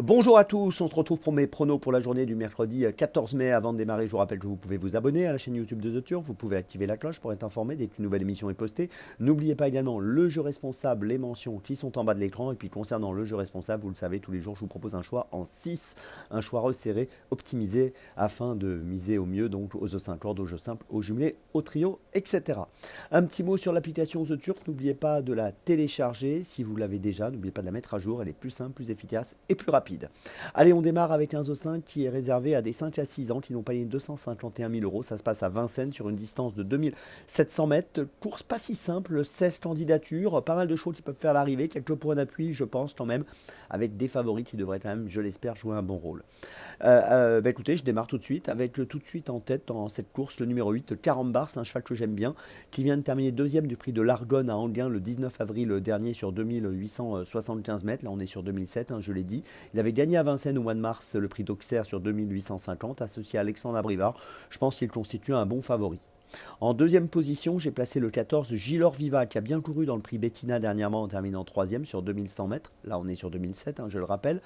Bonjour à tous, on se retrouve pour mes pronos pour la journée du mercredi 14 mai. Avant de démarrer, je vous rappelle que vous pouvez vous abonner à la chaîne YouTube de The Turf, vous pouvez activer la cloche pour être informé dès qu'une nouvelle émission est postée. N'oubliez pas également le jeu responsable, les mentions qui sont en bas de l'écran. Et puis concernant le jeu responsable, vous le savez, tous les jours je vous propose un choix en 6, un choix resserré, optimisé afin de miser au mieux donc aux os 5 cordes, aux jeux simples, aux jumelés, au trio, etc. Un petit mot sur l'application The Turf, n'oubliez pas de la télécharger si vous l'avez déjà, n'oubliez pas de la mettre à jour, elle est plus simple, plus efficace et plus rapide. Allez, on démarre avec un Zo5 qui est réservé à des 5 à 6 ans qui n'ont pas les 251 000 euros. Ça se passe à Vincennes sur une distance de 2700 mètres. Course pas si simple, 16 candidatures, pas mal de chevaux qui peuvent faire l'arrivée, quelques points d'appui, je pense quand même, avec des favoris qui devraient quand même, je l'espère, jouer un bon rôle. Écoutez, je démarre tout de suite avec tout de suite en tête dans cette course le numéro 8, Carambar, c'est un cheval que j'aime bien, qui vient de terminer deuxième du prix de l'Argonne à Anguin le 19 avril dernier sur 2875 mètres. Là, on est sur 2007, hein, je l'ai dit. Il avait gagné à Vincennes au mois de mars le prix d'Auxerre sur 2850, associé à Alexandre Abrivard. Je pense qu'il constitue un bon favori. En deuxième position, j'ai placé le 14 Gilor Viva qui a bien couru dans le prix Bettina dernièrement en terminant troisième sur 2100 mètres. Là, on est sur 2007, hein, je le rappelle.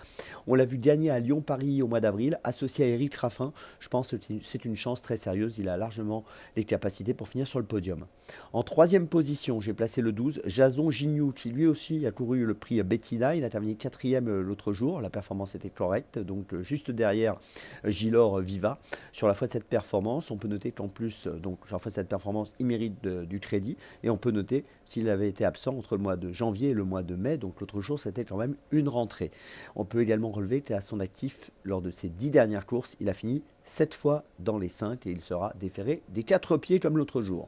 On l'a vu gagner à Lyon-Paris au mois d'avril, associé à Eric Raffin. Je pense que c'est une chance très sérieuse. Il a largement les capacités pour finir sur le podium. En troisième position, j'ai placé le 12 Jason Gignoux qui lui aussi a couru le prix Bettina. Il a terminé quatrième l'autre jour. La performance était correcte. Donc juste derrière Gilor Viva. Sur la foi de cette performance, on peut noter qu'en plus, donc sur la foi de cette performance, il mérite du crédit. Et on peut noter qu'il avait été absent entre le mois de janvier et le mois de mai. Donc l'autre jour, c'était quand même une rentrée. On peut également relever qu'à son actif, lors de ses 10 dernières courses, il a fini 7 fois dans les 5 et il sera déféré des 4 pieds comme l'autre jour.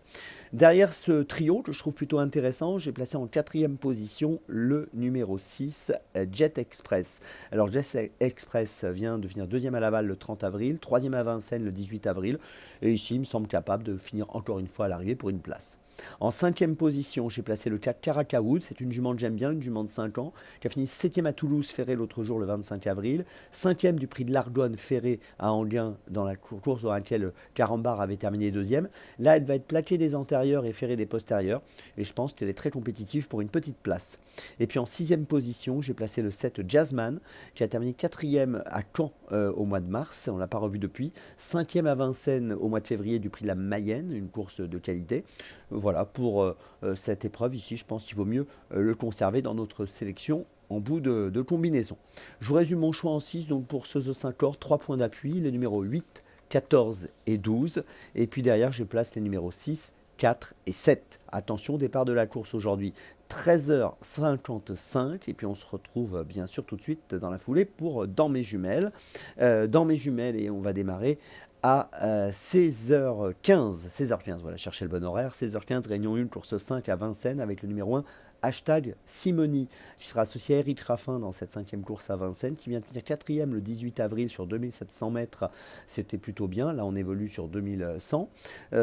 Derrière ce trio que je trouve plutôt intéressant, j'ai placé en quatrième position le numéro 6, Jet Express. Alors Jet Express vient de finir deuxième à Laval le 30 avril, troisième à Vincennes le 18 avril, et ici il me semble capable de finir encore une fois à l'arrivée pour une place. En cinquième position, j'ai placé le 4 Caracawood, c'est une jument que j'aime bien, une jument de 5 ans, qui a fini septième à Toulouse Ferré l'autre jour le 25 avril, cinquième du prix de l'Argonne Ferré à Anguin dans la course dans laquelle Carambar avait terminé deuxième. Là, elle va être plaquée des antérieurs et ferrée des postérieurs, et je pense qu'elle est très compétitive pour une petite place. Et puis en sixième position, j'ai placé le 7 Jazzman, qui a terminé quatrième à Caen au mois de mars, on ne l'a pas revu depuis, cinquième à Vincennes au mois de février du prix de la Mayenne, une course de qualité. Voilà, pour cette épreuve ici, je pense qu'il vaut mieux le conserver dans notre sélection en bout de combinaison. Je vous résume mon choix en 6, donc pour ce 5 corps, 3 points d'appui, les numéros 8, 14 et 12. Et puis derrière, je place les numéros 6, 4 et 7. Attention, départ de la course aujourd'hui, 13h55. Et puis on se retrouve bien sûr tout de suite dans la foulée pour Dans mes jumelles. Dans mes jumelles, et on va démarrer à 16h15. 16h15, voilà, cherchez le bon horaire. 16h15, réunion 1, course 5 à Vincennes avec le numéro 1, hashtag Simoni, qui sera associé à Eric Raffin dans cette cinquième course à Vincennes, qui vient de finir quatrième le 18 avril sur 2700 mètres. C'était plutôt bien. Là, on évolue sur 2100.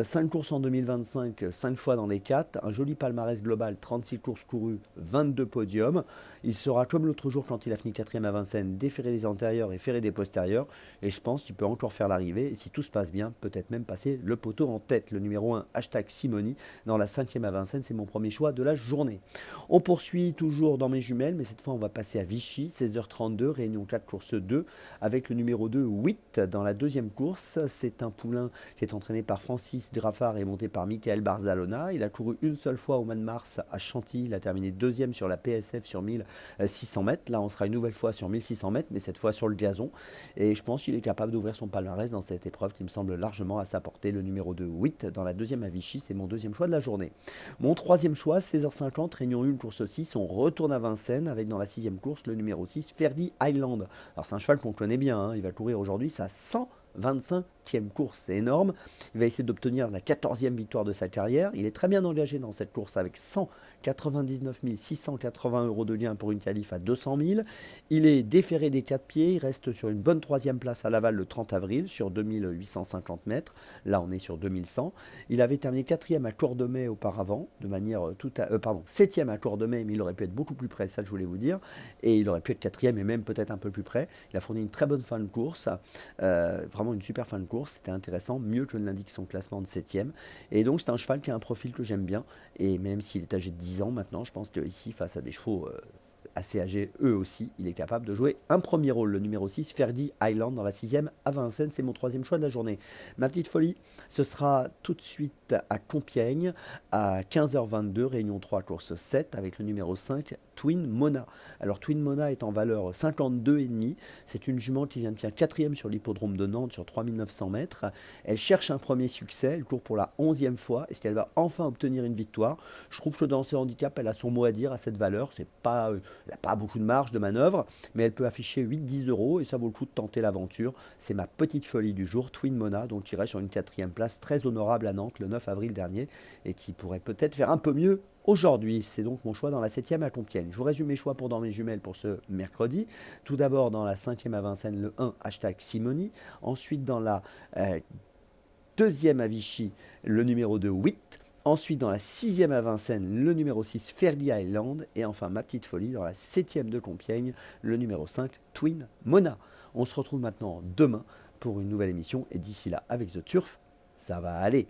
5 courses en 2025, 5 fois dans les 4. Un joli palmarès global, 36 courses courues, 22 podiums. Il sera, comme l'autre jour quand il a fini quatrième à Vincennes, déféré des antérieurs et ferré des postérieurs. Et je pense qu'il peut encore faire l'arrivée. Et si tout se passe bien, peut-être même passer le poteau en tête. Le numéro 1, hashtag Simoni, dans la cinquième à Vincennes, c'est mon premier choix de la journée. On poursuit toujours dans mes jumelles, mais cette fois on va passer à Vichy, 16h32, réunion 4, course 2, avec le numéro 2, 8 dans la deuxième course. C'est un poulain qui est entraîné par Francis Graffard et monté par Michael Barzalona. Il a couru une seule fois au mois de mars à Chantilly, il a terminé deuxième sur la PSF sur 1600 mètres. Là on sera une nouvelle fois sur 1600 mètres, mais cette fois sur le gazon. Et je pense qu'il est capable d'ouvrir son palmarès dans cette épreuve qui me semble largement à sa portée. Le numéro 2, 8 dans la deuxième à Vichy, c'est mon deuxième choix de la journée. Mon troisième choix, 16h50, réunion 1, course 6, on retourne à Vincennes avec dans la sixième course le numéro 6, Ferdi Island. Alors c'est un cheval qu'on connaît bien, hein, il va courir aujourd'hui sa 125e course, c'est énorme. Il va essayer d'obtenir la 14e victoire de sa carrière. Il est très bien engagé dans cette course avec 199 680 euros de lien pour une qualif à 200 000. Il est déféré des 4 pieds, il reste sur une bonne troisième place à Laval le 30 avril sur 2850 mètres. Là on est sur 2100. Il avait terminé 4e à Cordemais auparavant, de manière tout à... pardon, 7e à Cordemais, mais il aurait pu être beaucoup plus près, ça je voulais vous dire. Et il aurait pu être 4e et même peut-être un peu plus près. Il a fourni une très bonne fin de course. Vraiment une super fin de course, c'était intéressant, mieux que l'indique son classement de 7ème. Et donc c'est un cheval qui a un profil que j'aime bien, et même s'il est âgé de 10 ans maintenant, je pense qu'ici, face à des chevaux assez âgés eux aussi, il est capable de jouer un premier rôle. Le numéro 6, Ferdi Island, dans la 6e à Vincennes, c'est mon troisième choix de la journée. Ma petite folie, ce sera tout de suite à Compiègne, à 15h22, Réunion 3, course 7, avec le numéro 5, Twin Mona. Alors Twin Mona est en valeur 52,5. C'est une jument qui vient de faire 4e sur l'hippodrome de Nantes sur 3900 mètres. Elle cherche un premier succès, elle court pour la 11e fois. Est-ce qu'elle va enfin obtenir une victoire? Je trouve que dans ce handicap, elle a son mot à dire à cette valeur. Elle n'a pas beaucoup de marge de manœuvre, mais elle peut afficher 8-10 euros et ça vaut le coup de tenter l'aventure. C'est ma petite folie du jour, Twin Mona, donc qui reste sur une 4e place très honorable à Nantes le 9 avril dernier et qui pourrait peut-être faire un peu mieux aujourd'hui. C'est donc mon choix dans la 7e à Compiègne. Je vous résume mes choix pour dans mes jumelles pour ce mercredi. Tout d'abord dans la 5e à Vincennes, le 1, hashtag Simoni. Ensuite dans la 2e à Vichy, le numéro 2, Witt. Ensuite, dans la 6e à Vincennes, le numéro 6, Fairly Island. Et enfin, ma petite folie, dans la 7e de Compiègne, le numéro 5, Twin Mona. On se retrouve maintenant demain pour une nouvelle émission. Et d'ici là, avec The Turf, ça va aller.